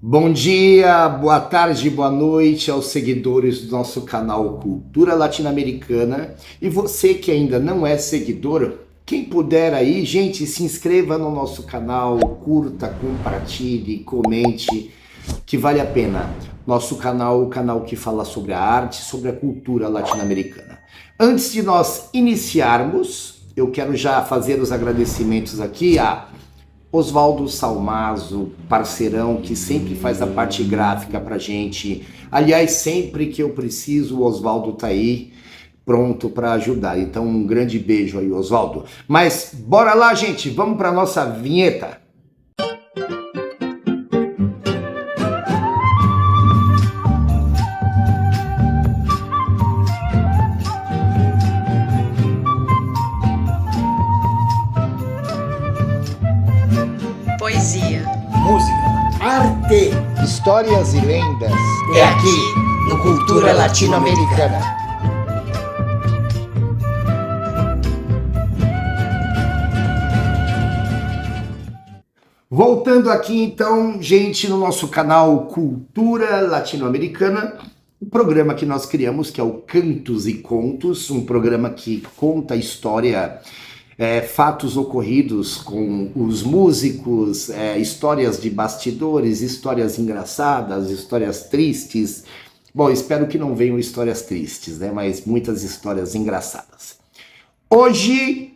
Bom dia, boa tarde, boa noite aos seguidores do nosso canal Cultura Latino-Americana. E você que ainda não é seguidor, quem puder aí, gente, se inscreva no nosso canal, curta, compartilhe, comente, que vale a pena. Nosso canal, o canal que fala sobre a arte, sobre a cultura latino-americana. Antes de nós iniciarmos, eu quero já fazer os agradecimentos aqui a Oswaldo Salmazo, parceirão, que sempre faz a parte gráfica pra gente. Aliás, sempre que eu preciso, o Oswaldo tá aí, pronto para ajudar. Então, um grande beijo aí, Oswaldo. Mas bora lá, gente, vamos para nossa vinheta. Poesia. Música, arte, Histórias e lendas. é aqui no Cultura Latino-Americana. Voltando aqui então, gente, no nosso canal Cultura Latino-Americana, o programa que nós criamos, que é o Cantos e Contos, um programa que conta a história, fatos ocorridos com os músicos, histórias de bastidores, histórias engraçadas, histórias tristes. Bom, espero que não venham histórias tristes, né? Mas muitas histórias engraçadas. Hoje,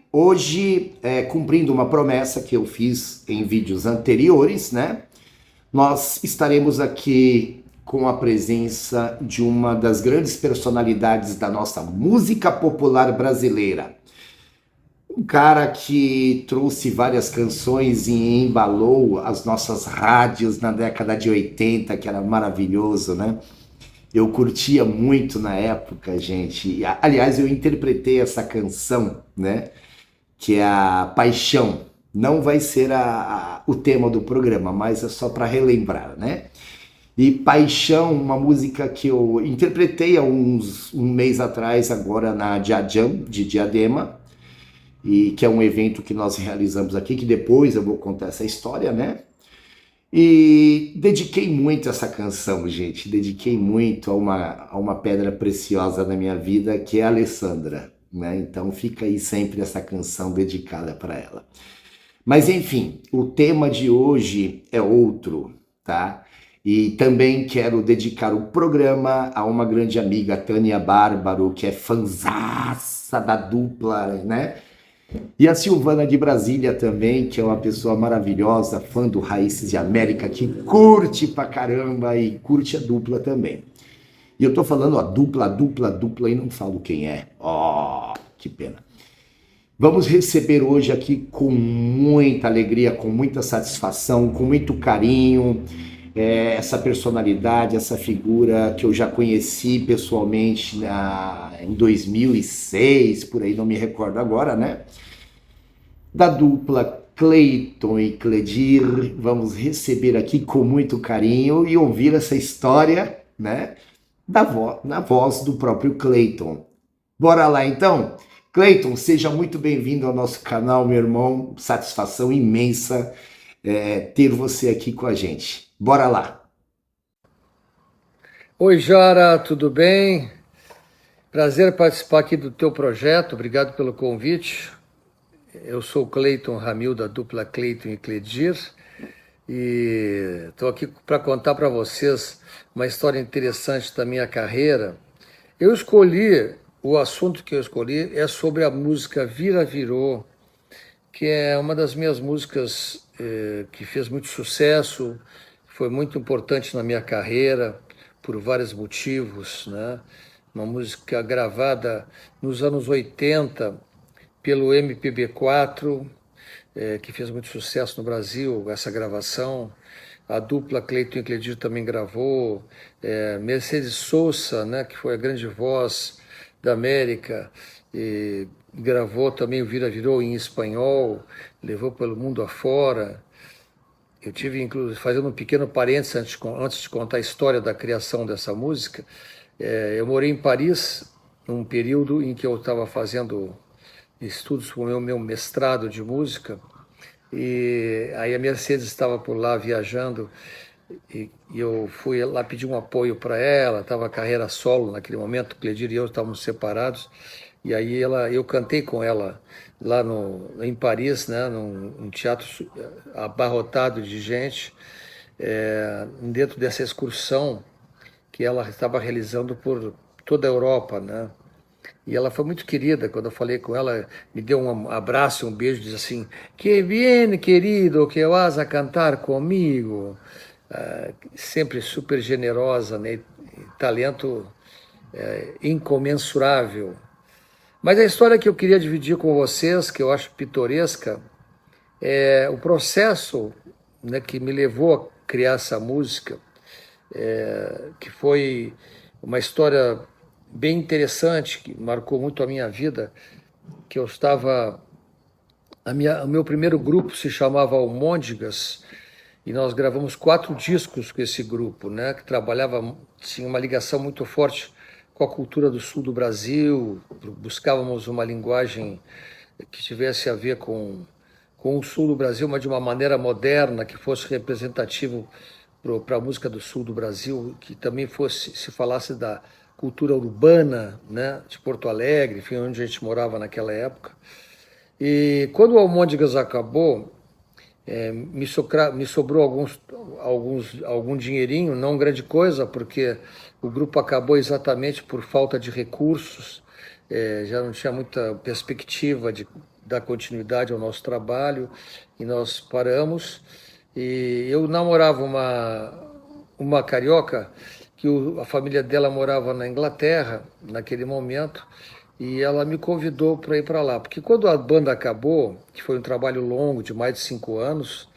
cumprindo uma promessa que eu fiz em vídeos anteriores, né? Nós estaremos aqui com a presença de uma das grandes personalidades da nossa música popular brasileira. Um cara que trouxe várias canções e embalou as nossas rádios na década de 80, que era maravilhoso, né? Eu curtia muito na época, gente. Aliás, eu interpretei essa canção, né? Que é a Paixão. Não vai ser o tema do programa, mas é só para relembrar, né? E Paixão, uma música que eu interpretei há um mês atrás, agora na Diajam, de Diadema, e que é um evento que nós realizamos aqui, que depois eu vou contar essa história, né? E dediquei muito essa canção, gente. Dediquei muito a uma pedra preciosa na minha vida, que é a Alessandra, né? Então fica aí sempre essa canção dedicada para ela. Mas enfim, o tema de hoje é outro, tá? E também quero dedicar o programa a uma grande amiga, Tânia Bárbaro, que é fanzaça da dupla, né? E a Silvana de Brasília também, que é uma pessoa maravilhosa, fã do Raízes de América, que curte pra caramba e curte a dupla também. E eu tô falando a dupla, e não falo quem é. Oh, que pena. Vamos receber hoje aqui com muita alegria, com muita satisfação, com muito carinho, essa personalidade, essa figura que eu já conheci pessoalmente em 2006, por aí, não me recordo agora, né? Da dupla Cleiton e Cledir. Vamos receber aqui com muito carinho e ouvir essa história, né? Na voz do próprio Cleiton. Bora lá então? Cleiton, seja muito bem-vindo ao nosso canal, meu irmão. Satisfação imensa ter você aqui com a gente. Bora lá. Oi, Jara, tudo bem? Prazer participar aqui do teu projeto, obrigado pelo convite. Eu sou Cleiton Ramil, da dupla Cleiton e Cledir, e estou aqui para contar para vocês uma história interessante da minha carreira. O assunto que eu escolhi é sobre a música Vira Virou, que é uma das minhas músicas que fez muito sucesso, foi muito importante na minha carreira, por vários motivos, né? Uma música gravada nos anos 80 pelo MPB4, que fez muito sucesso no Brasil, essa gravação. A dupla Cleiton e Cledir também gravou. Mercedes Sosa, né, que foi a grande voz da América, e gravou também o Vira Virou em espanhol, levou pelo mundo afora. Eu tive, inclusive, fazendo um pequeno parênteses antes de contar a história da criação dessa música, eu morei em Paris, num período em que eu estava fazendo estudos com o meu mestrado de música, e aí a Mercedes estava por lá viajando, e eu fui lá pedir um apoio para ela, estava carreira solo naquele momento, o Cledir e eu estávamos separados, e aí eu cantei com ela lá em Paris, né, num teatro abarrotado de gente, dentro dessa excursão que ela estava realizando por toda a Europa, né? E ela foi muito querida. Quando eu falei com ela, me deu um abraço, um beijo, diz assim: "Que bien, querido, que vas a cantar comigo." Sempre super generosa, né? Talento incomensurável. Mas a história que eu queria dividir com vocês, que eu acho pitoresca, é o processo, né, que me levou a criar essa música, que foi uma história bem interessante, que marcou muito a minha vida, que eu estava... o meu primeiro grupo se chamava Almôndegas, e nós gravamos 4 discos com esse grupo, né, que tinha uma ligação muito forte com a cultura do sul do Brasil, buscávamos uma linguagem que tivesse a ver com o sul do Brasil, mas de uma maneira moderna, que fosse representativo para a música do sul do Brasil, que também se falasse da cultura urbana, né, de Porto Alegre, enfim, onde a gente morava naquela época. E quando o Almôndegas acabou, me sobrou algum dinheirinho, não grande coisa, porque o grupo acabou exatamente por falta de recursos, já não tinha muita perspectiva de dar continuidade ao nosso trabalho, e nós paramos. E eu namorava uma carioca, que a família dela morava na Inglaterra naquele momento, e ela me convidou para ir para lá, porque quando a banda acabou, que foi um trabalho longo, de mais de 5 anos,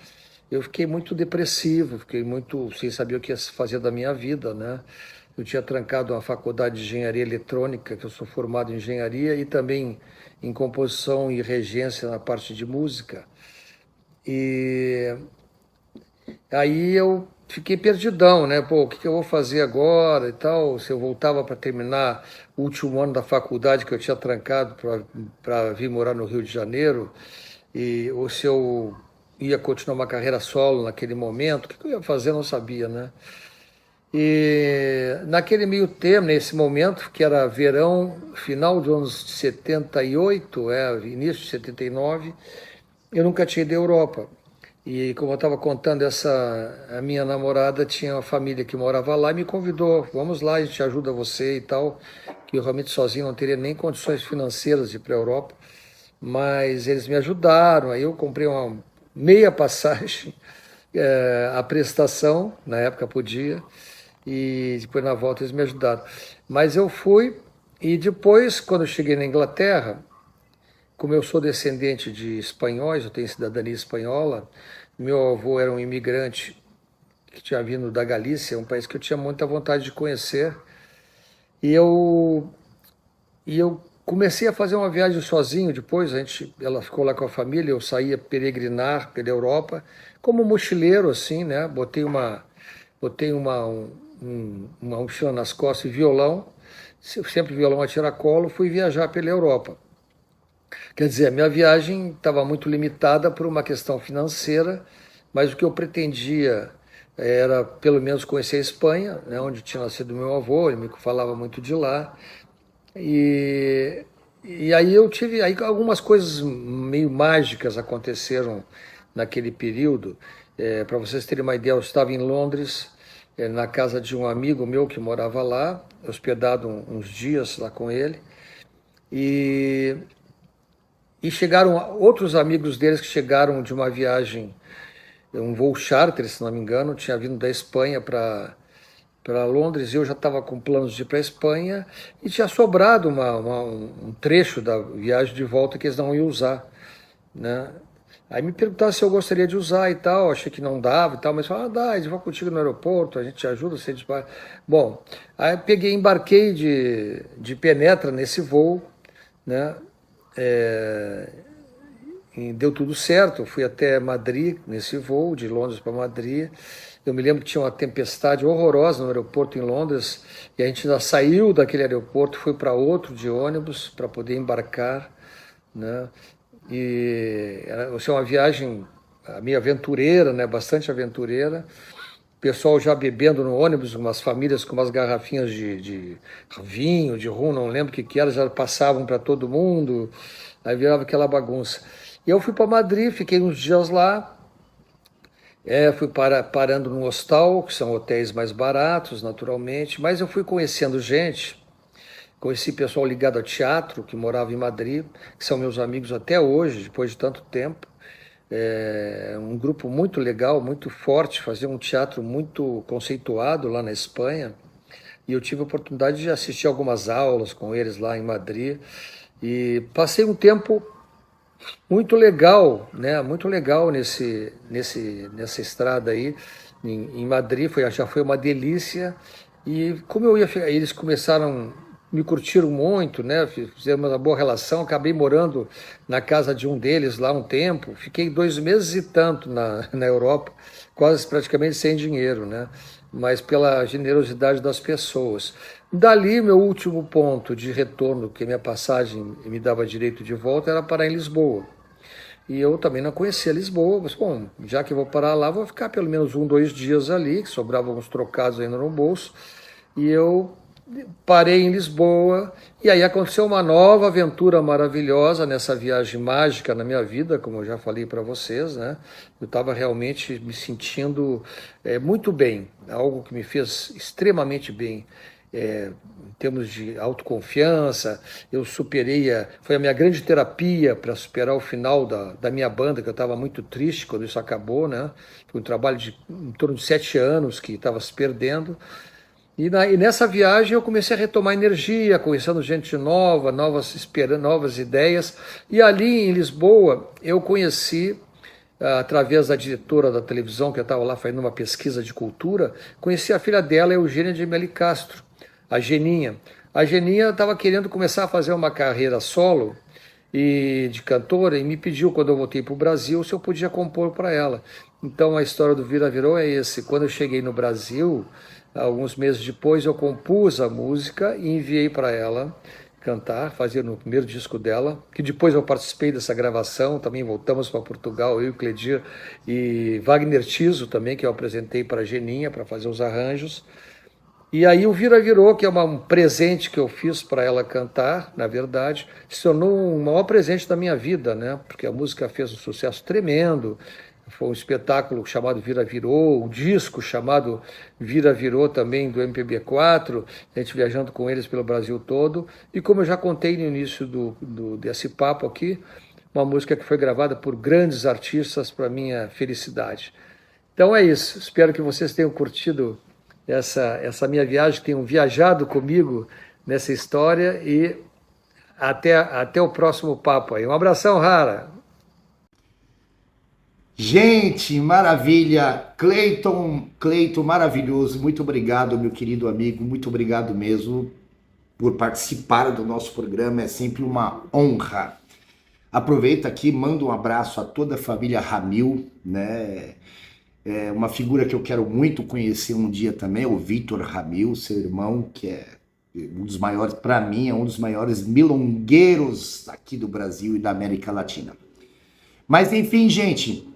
eu fiquei muito depressivo, fiquei muito sem saber o que ia fazer da minha vida, né? Eu tinha trancado uma faculdade de engenharia eletrônica, que eu sou formado em engenharia, e também em composição e regência na parte de música. E aí eu fiquei perdidão, né? Pô, o que eu vou fazer agora e tal? Se eu voltava para terminar o último ano da faculdade que eu tinha trancado para vir morar no Rio de Janeiro, ou se eu ia continuar uma carreira solo naquele momento, o que eu ia fazer eu não sabia, né? E naquele meio termo, nesse momento, que era verão, final dos anos 78, início de 79, eu nunca tinha ido à Europa. E como eu estava contando, a minha namorada tinha uma família que morava lá e me convidou: "Vamos lá, a gente ajuda você e tal", que eu realmente sozinho não teria nem condições financeiras de ir para a Europa, mas eles me ajudaram. Aí eu comprei uma meia passagem, a prestação, na época podia, e depois na volta eles me ajudaram. Mas eu fui, e depois, quando eu cheguei na Inglaterra, como eu sou descendente de espanhóis, eu tenho cidadania espanhola, meu avô era um imigrante que tinha vindo da Galícia, um país que eu tinha muita vontade de conhecer, e eu comecei a fazer uma viagem sozinho. Depois ela ficou lá com a família, eu saía peregrinar pela Europa, como mochileiro, assim, né? Botei uma mochila nas costas e violão, sempre violão a tiracolo, fui viajar pela Europa. Quer dizer, a minha viagem estava muito limitada por uma questão financeira, mas o que eu pretendia era pelo menos conhecer a Espanha, né, onde tinha nascido meu avô, ele me falava muito de lá. E aí aí algumas coisas meio mágicas aconteceram naquele período. Para vocês terem uma ideia, eu estava em Londres, na casa de um amigo meu que morava lá, hospedado uns dias lá com ele, e chegaram outros amigos deles que chegaram de uma viagem, um voo charter, se não me engano, tinha vindo da Espanha para Londres, e eu já estava com planos de ir para a Espanha, e tinha sobrado um trecho da viagem de volta que eles não iam usar, né? Aí me perguntaram se eu gostaria de usar e tal, achei que não dava e tal, mas falaram: dá, eles vão contigo no aeroporto, a gente te ajuda, você dispara. Bom, aí embarquei de penetra nesse voo, né? Deu tudo certo, eu fui até Madrid nesse voo, de Londres para Madrid. Eu me lembro que tinha uma tempestade horrorosa no aeroporto em Londres, e a gente já saiu daquele aeroporto, foi para outro de ônibus para poder embarcar, né? E era uma viagem meio aventureira, né? Bastante aventureira. pessoal já bebendo no ônibus, umas famílias com umas garrafinhas de vinho, de rum, não lembro o que era, já passavam para todo mundo, aí virava aquela bagunça. E eu fui para Madrid, fiquei uns dias lá, fui parando num hostal, que são hotéis mais baratos, naturalmente, mas eu fui conhecendo gente, conheci pessoal ligado ao teatro, que morava em Madrid, que são meus amigos até hoje, depois de tanto tempo. Um grupo muito legal, muito forte, fazia um teatro muito conceituado lá na Espanha. E eu tive a oportunidade de assistir algumas aulas com eles lá em Madrid. E passei um tempo muito legal, né? Muito legal nessa estrada aí em Madrid. Já foi uma delícia. E como eles me curtiram muito, né? Fizemos uma boa relação, acabei morando na casa de um deles lá um tempo, fiquei 2 meses e tanto na Europa, quase praticamente sem dinheiro, né? Mas pela generosidade das pessoas. Dali, meu último ponto de retorno, que minha passagem me dava direito de volta, era parar em Lisboa. E eu também não conhecia Lisboa, mas bom, já que eu vou parar lá, vou ficar pelo menos 1, 2 dias ali, que sobravam uns trocados ainda no bolso, e eu parei em Lisboa, e aí aconteceu uma nova aventura maravilhosa nessa viagem mágica na minha vida, como eu já falei para vocês, né? Eu estava realmente me sentindo muito bem, algo que me fez extremamente bem, em termos de autoconfiança. Eu foi a minha grande terapia para superar o final da minha banda, que eu estava muito triste quando isso acabou, né? Foi um trabalho de em torno de 7 anos que estava se perdendo. E nessa viagem eu comecei a retomar energia, conhecendo gente nova, novas ideias. E ali em Lisboa eu conheci, através da diretora da televisão, que eu estava lá fazendo uma pesquisa de cultura, conheci a filha dela, Eugênia de Meli Castro, a Geninha. A Geninha estava querendo começar a fazer uma carreira solo de cantora e me pediu, quando eu voltei para o Brasil, se eu podia compor para ela. Então a história do Vira Virou é esse. Quando eu cheguei no Brasil, alguns meses depois, eu compus a música e enviei para ela cantar, fazer no primeiro disco dela, que depois eu participei dessa gravação, também voltamos para Portugal, eu, Cledir e Wagner Tiso também, que eu apresentei para a Geninha para fazer os arranjos. E aí o Vira Virou, que é um presente que eu fiz para ela cantar, na verdade, se tornou um maior presente da minha vida, né? Porque a música fez um sucesso tremendo. Foi um espetáculo chamado Vira Virou, um disco chamado Vira Virou também do MPB4, a gente viajando com eles pelo Brasil todo. E como eu já contei no início desse papo aqui, uma música que foi gravada por grandes artistas para minha felicidade. Então é isso, espero que vocês tenham curtido essa minha viagem, tenham viajado comigo nessa história e até o próximo papo aí. Um abração, Rara! Gente, maravilha! Cleiton, maravilhoso, muito obrigado, meu querido amigo, muito obrigado mesmo por participar do nosso programa, é sempre uma honra. Aproveito aqui, mando um abraço a toda a família Ramil, né? É uma figura que eu quero muito conhecer um dia também, o Vitor Ramil, seu irmão, que é um dos maiores, para mim, é um dos maiores milongueiros aqui do Brasil e da América Latina. Mas enfim, gente,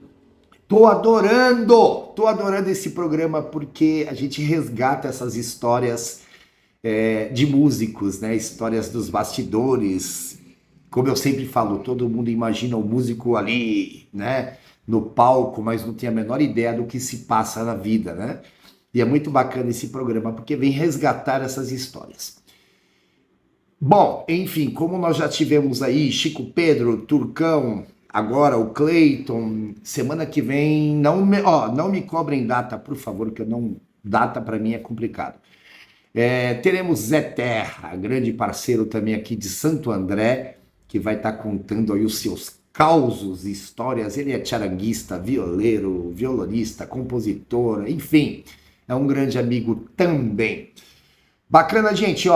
tô adorando esse programa porque a gente resgata essas histórias de músicos, né? Histórias dos bastidores. Como eu sempre falo, todo mundo imagina o músico ali, né? No palco, mas não tem a menor ideia do que se passa na vida, né? E é muito bacana esse programa porque vem resgatar essas histórias. Bom, enfim, como nós já tivemos aí Chico Pedro, Turcão, agora o Cleiton, semana que vem, não me cobrem data, por favor, que data para mim é complicado. Teremos Zé Terra, grande parceiro também aqui de Santo André, que vai estar contando aí os seus causos, histórias. Ele é charanguista, violeiro, violonista, compositor, enfim, é um grande amigo também. Bacana, gente,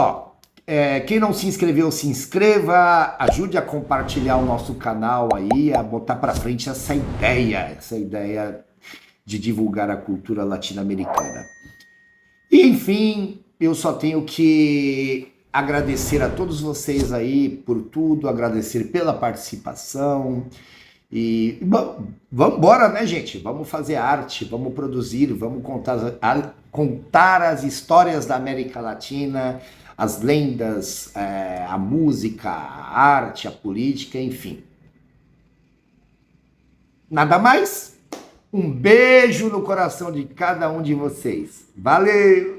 quem não se inscreveu, se inscreva, ajude a compartilhar o nosso canal aí, a botar para frente essa ideia de divulgar a cultura latino-americana. E, enfim, eu só tenho que agradecer a todos vocês aí por tudo, agradecer pela participação E vamos embora, né, gente? Vamos fazer arte, vamos produzir, vamos contar as histórias da América Latina, as lendas, a música, a arte, a política, enfim. Nada mais? Um beijo no coração de cada um de vocês. Valeu!